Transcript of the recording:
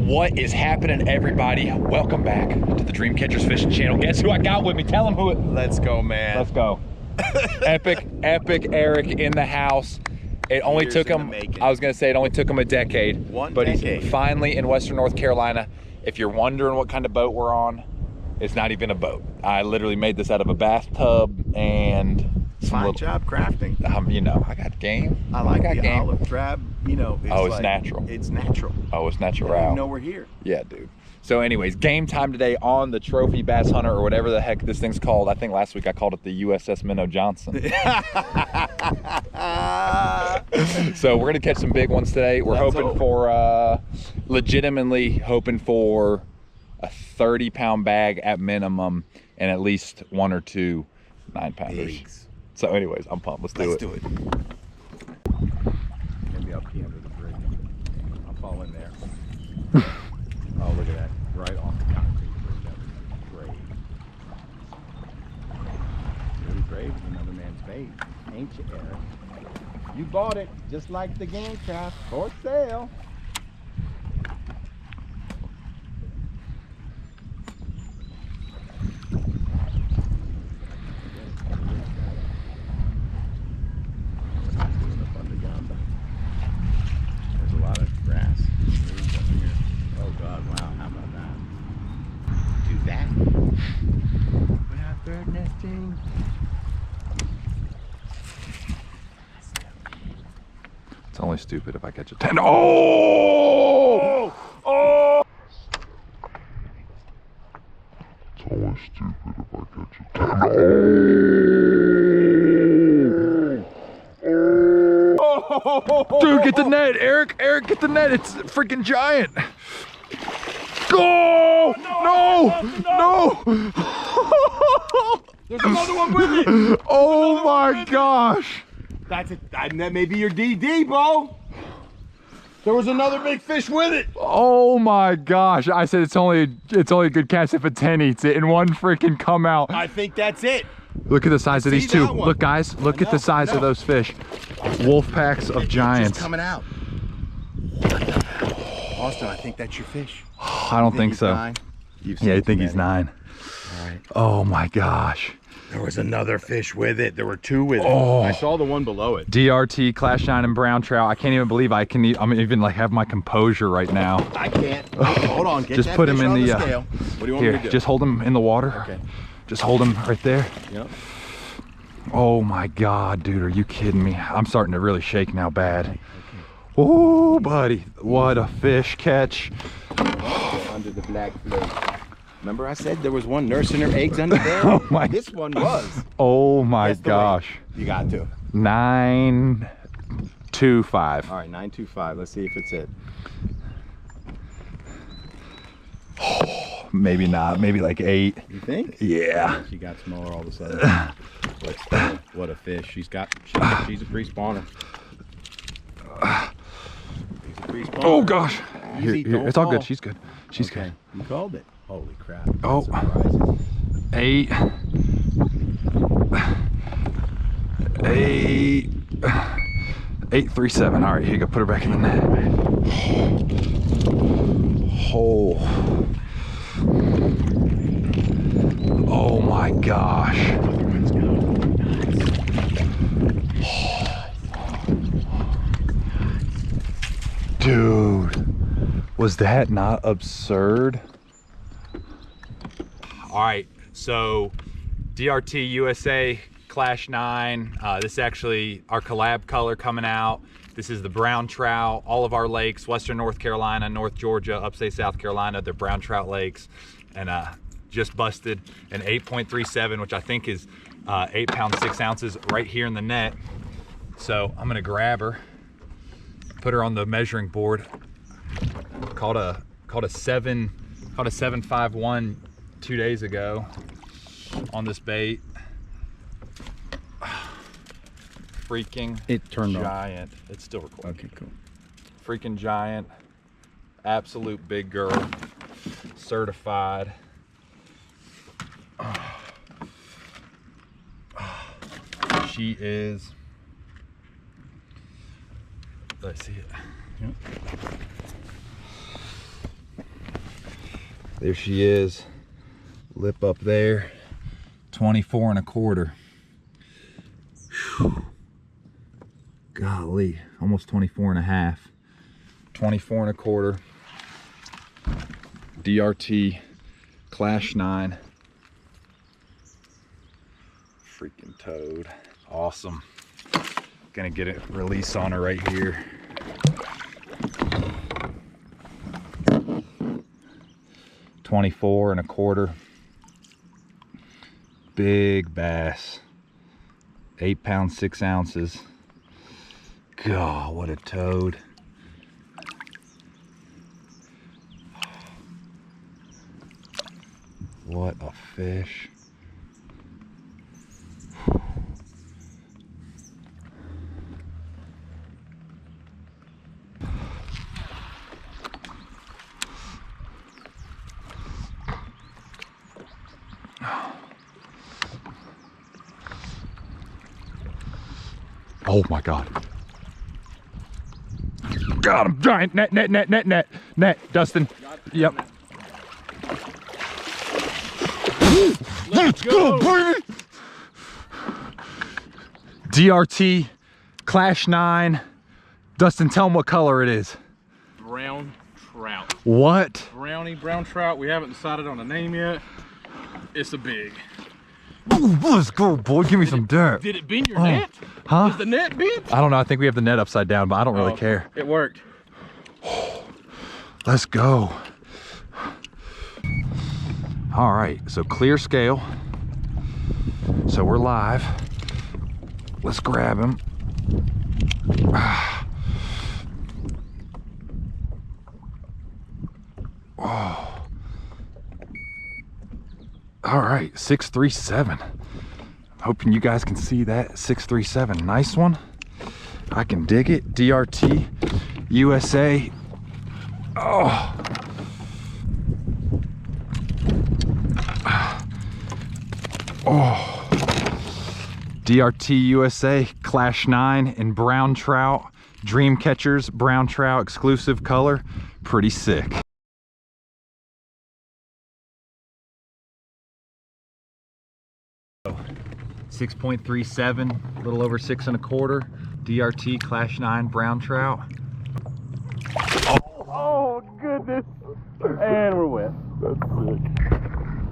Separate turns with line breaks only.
What is happening, everybody? Welcome back to the Dream Catchers Fishing Channel. Guess who I got with me? Tell them who it.
Let's go, man.
Let's go. epic Eric in the house. It only took him, I was gonna say it only took him a decade. But he's finally in Western North Carolina. If you're wondering what kind of boat we're on, it's not even a boat. I literally made this out of a bathtub and
fine job crafting.
You know, I got game.
I like the olive drab. You know,
it's natural.
It's natural.
Oh, it's natural.
I know we're here.
Yeah, dude. So anyways, game time today on the Trophy Bass Hunter, or whatever the heck this thing's called. I think last week I called it the USS Minnow Johnson. So we're gonna catch some big ones today. We're hoping for, legitimately hoping for a 30-pound bag at minimum and at least 1 or 2 9-pounders. So anyways, I'm pumped. Let's do it.
Maybe I'll pee under the bridge. I'll fall in there. Oh, look at that. Right off the concrete bridge. That was great. Really great with another man's bait. Ain't you, Eric? You bought it just like the game craft for sale. There's a lot of grass. Oh God, wow, how about that? Do that. Without bird nesting.
It's only stupid if I catch a 10. Oh! Oh!
It's only stupid if I catch a 10.
Oh! Dude, get the net, Eric! Eric, get the net! It's freaking giant! Go! No!
There's another one with it!
Oh my gosh!
That's it. That may be your DD, Bo. There was another big fish with it.
Oh my gosh! I said it's only a good catch if a 10 eats it, and one freaking come out.
I think that's it.
Look at the size of these two. Look, guys, look at the size of those fish. Wolf packs of giants.
Just coming out. Austin, I think that's your fish.
I don't think so. Yeah, I think he's 9.
All right.
Oh my gosh.
There was another fish with it. There were 2 with it.
Oh.
I saw the one below it.
DRT Klash 9 and brown trout. I can't even believe I'm even like have my composure right now.
I can't. Hold on. Get
just
that
put
fish
him in
on
the
scale. What do you want
here.
me to do?
Just hold him in the water.
Okay.
Just hold him right there.
Yep.
Oh my God, dude, are you kidding me? I'm starting to really shake now bad. Oh, buddy, what a fish catch.
Under the black float. Remember I said there was one nursing her eggs under there?
Oh my.
This one was.
Oh my gosh.
You got to.
925.
All right, 925. Let's see if it's it.
Maybe not, maybe like 8.
You think?
Yeah.
She got smaller all of a sudden. What a fish. She's a pre-spawner. She's a pre-spawner.
Oh gosh.
Easy,
Here. It's all good. She's good. She's
okay.
good.
You called it. Holy crap.
Oh. 8. 837. All right, here you go. Put her back in the net. Oh my gosh. Dude, was that not absurd? All right, so DRT USA Klash 9. This is actually our collab color coming out. This is the brown trout. All of our lakes, Western North Carolina, North Georgia, upstate South Carolina, they're brown trout lakes. And just busted an 8.37, which I think is 8 pounds 6 ounces right here in the net. So I'm gonna grab her, put her on the measuring board. Caught a 751 2 days ago on this bait. Freaking giant. It's still recording.
Okay, cool.
Freaking giant, absolute big girl, certified. She is, let's see it.
Yep.
There she is. Lip up there. 24 1/4. Whew. Golly, almost 24 1/2. 24 1/4. DRT Klash 9. Freaking toad. Awesome. Gonna get a release on her right here. $24 1/4. Big bass. 8 pounds 6 ounces. God, what a toad. What a fish. Oh my God. Got him. Giant net, Dustin. Yep. Let's go, baby. DRT Klash 9. Dustin, tell him what color it is.
Brown trout.
What?
Brown trout. We haven't decided on a name yet. It's a big.
Ooh, let's go, boy. Give me some dirt.
Did it bend your net?
Huh?
Is the net bent?
I don't know. I think we have the net upside down, but I don't really care.
It worked.
Let's go. All right, so clear scale. So we're live. Let's grab him. Oh. All right, 637. Hoping you guys can see that. 637, nice one. I can dig it. DRT USA. Oh. Oh. DRT USA Klash 9 in brown trout. Dream Catchers brown trout exclusive color. Pretty sick. Oh, 6.37, a little over 6 1/4. DRT Klash 9 brown trout.
Oh goodness. And we're wet.
That's sick.